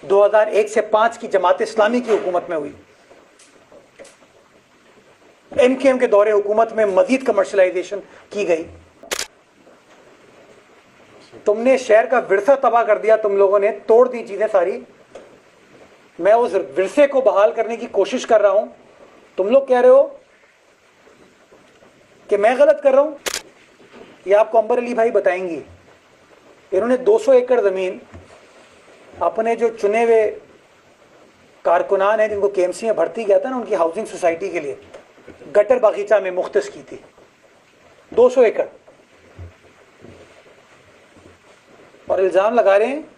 2001 से 5 की जमात इस्लामी की हुकूमत में हुई। एमकेएम के दौरे हुकूमत में मजीद कमर्शलाइजेशन की गई। तुमने शहर का विरसा तबाह कर दिया, तुम लोगों ने तोड़ दी चीजें सारी। मैं उस विरसे को बहाल करने की कोशिश कर रहा हूं, तुम लोग कह रहे हो कि मैं गलत कर रहा हूं। ये आपको अंबर अली भाई बताएंगी। इन्होंने 200 एकड़ जमीन अपने जो चुने हुए कारकुनान हैं जिनको केएमसी में भर्ती किया था ना, उनकी हाउसिंग सोसाइटी के लिए गटर बागीचा में मुख्तस की थी। 200 एकड़। और इल्जाम लगा रहे हैं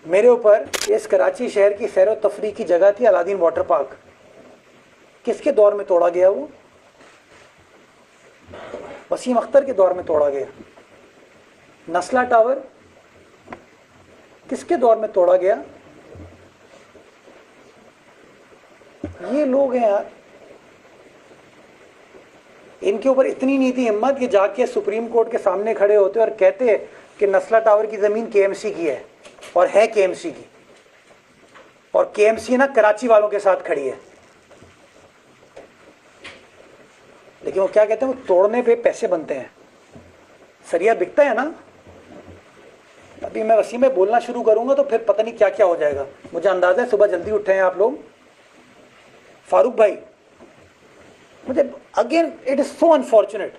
मेरे ऊपर। इस कराची शहर की सैर व तफरी की जगह थी अलादीन वाटर पार्क। किसके दौर में तोड़ा गया? वो वसीम अख्तर के दौर में तोड़ा गया। नस्ला टावर किसके दौर में तोड़ा गया? ये लोग हैं यार, इनके ऊपर इतनी नहीं थी हिम्मत कि जाके सुप्रीम कोर्ट के सामने खड़े होते और कहते कि नस्ला टावर की जमीन केएमसी की है, और है केएमसी की, और केएमसी ना कराची वालों के साथ खड़ी है। लेकिन वो क्या कहते हैं, वो तोड़ने पे पैसे बनते हैं, सरिया बिकता है ना। अभी मैं वसीम में बोलना शुरू करूंगा तो फिर पता नहीं क्या क्या हो जाएगा। मुझे अंदाजा है सुबह जल्दी उठे हैं आप लोग। फारूक भाई, मुझे again it is so unfortunate,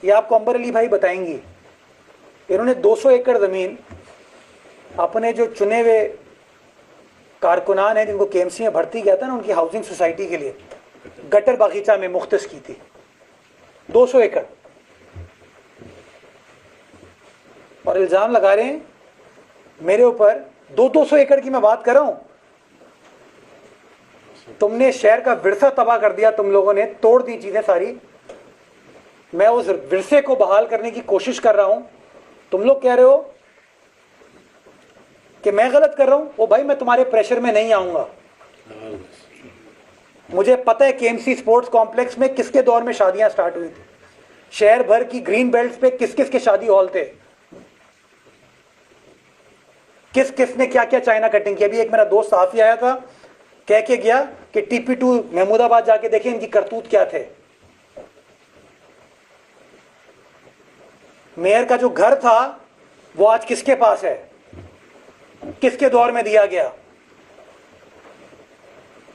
ये आपको अंबर अली भाई बताएंगी। इन्होंने 200 एकड़ जमीन अपने जो चुने हुए कारकुनान हैं जिनको केएमसी में भर्ती किया था ना, उनकी हाउसिंग सोसाइटी के लिए गटर बागीचा में मुख्तस की थी। 200 एकड़। और इल्जाम लगा रहे हैं मेरे ऊपर। 200 एकड़ की मैं बात कर रहा हूं। तुमने शहर का विरसा तबाह कर दिया, तुम लोगों ने तोड़ दी चीजें सारी। मैं उस विरसे को बहाल करने की कोशिश कर रहा हूं, तुम लोग कह रहे हो कि मैं गलत कर रहा हूं। ओ भाई, मैं तुम्हारे प्रेशर में नहीं आऊंगा। मुझे पता है केएमसी स्पोर्ट्स कॉम्प्लेक्स में किसके दौर में शादियां स्टार्ट हुई थी, शहर भर की ग्रीन बेल्ट पे किस किस के शादी हॉल थे, किस किस ने क्या क्या चाइना कटिंग की। अभी एक मेरा दोस्त साफी आया था, कह के गया कि TP2 महमूदाबाद जाके देखें इनकी करतूत क्या थे। मेयर का जो घर था वो आज किसके पास है, किसके दौर में दिया गया,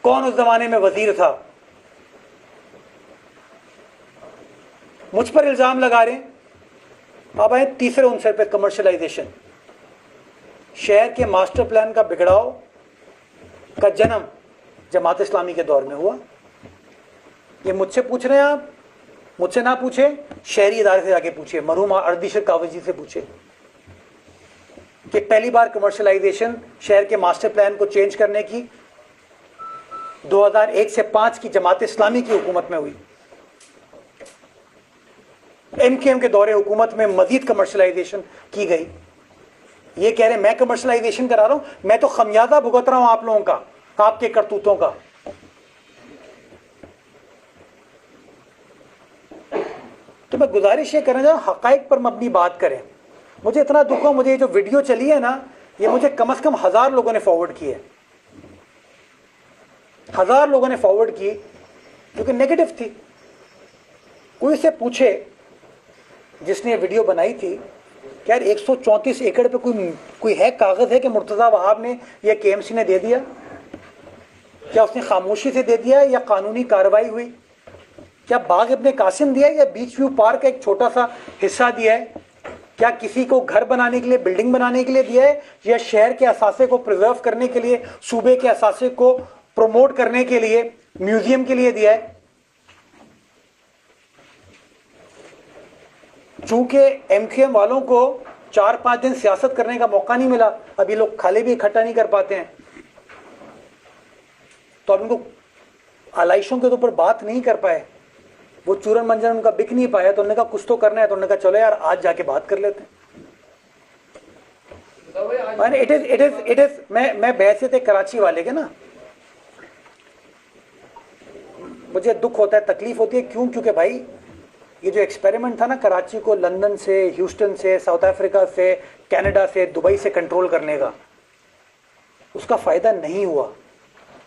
कौन उस जमाने में वजीर था। मुझ पर इल्जाम लगा रहे हैं। अब आए तीसरे उनसर पे, कमर्शलाइजेशन। शहर के मास्टर प्लान का बिगड़ाव का जन्म जमात इस्लामी के दौर में हुआ। ये मुझसे पूछ रहे हैं आप, मुझसे ना पूछे, शहरी इदारे से जाके पूछिए, मरहूम अर्दिशर कावजी से पूछे कि पहली बार कमर्शलाइजेशन शहर के मास्टर प्लान को चेंज करने की 2001 से 5 की जमात इस्लामी की हुकूमत में हुई। एमकेएम के दौरे हुकूमत में मजीद कमर्शलाइजेशन की गई। ये कह रहे हैं मैं कमर्शलाइजेशन करा रहा हूं, मैं तो खमियाजा भुगत रहा हूं आप लोगों का, आपके करतूतों का। तो मैं गुजारिश ये करना चाहूं, हकाइक पर मबनी बात करें। मुझे इतना दुख हो, मुझे ये जो वीडियो चली है ना, ये मुझे कम से कम 1000 लोगों ने फॉरवर्ड की है। 1000 लोगों ने फॉरवर्ड की, क्योंकि नेगेटिव थी। कोई से पूछे जिसने वीडियो बनाई थी, क्या 134 एकड़ पे कोई है कागज है कि मुर्तजा वहाब ने या केएमसी ने दे दिया? क्या उसने खामोशी से दे दिया या कानूनी कार्रवाई हुई? क्या बाग इब्ने कासिम दिया या बीच व्यू पार्क का एक छोटा सा हिस्सा दिया है? क्या किसी को घर बनाने के लिए, बिल्डिंग बनाने के लिए दिया है, या शहर के असासे को प्रिजर्व करने के लिए, सूबे के असासे को प्रमोट करने के लिए, म्यूजियम के लिए दिया है? चूंकि एमकेएम वालों को 4-5 दिन सियासत करने का मौका नहीं मिला, अभी लोग खाले भी इकट्ठा नहीं कर पाते हैं, तो अब उनको आलाइशों के ऊपर बात नहीं कर पाए, वो चूरन मंजन उनका बिक नहीं पाया, तो उन्होंने कहा कुछ तो करना है, तो उन्होंने कहा चलो यार आज जाके बात कर लेते हैं। इट इज मैं बहसियत एक कराची वाले के ना, मुझे दुख होता है, तकलीफ होती है। क्यों? क्योंकि भाई ये जो एक्सपेरिमेंट था ना कराची को लंदन से, ह्यूस्टन से, साउथ अफ्रीका से, कनाडा से, दुबई से कंट्रोल करने का, उसका फ़ायदा नहीं हुआ।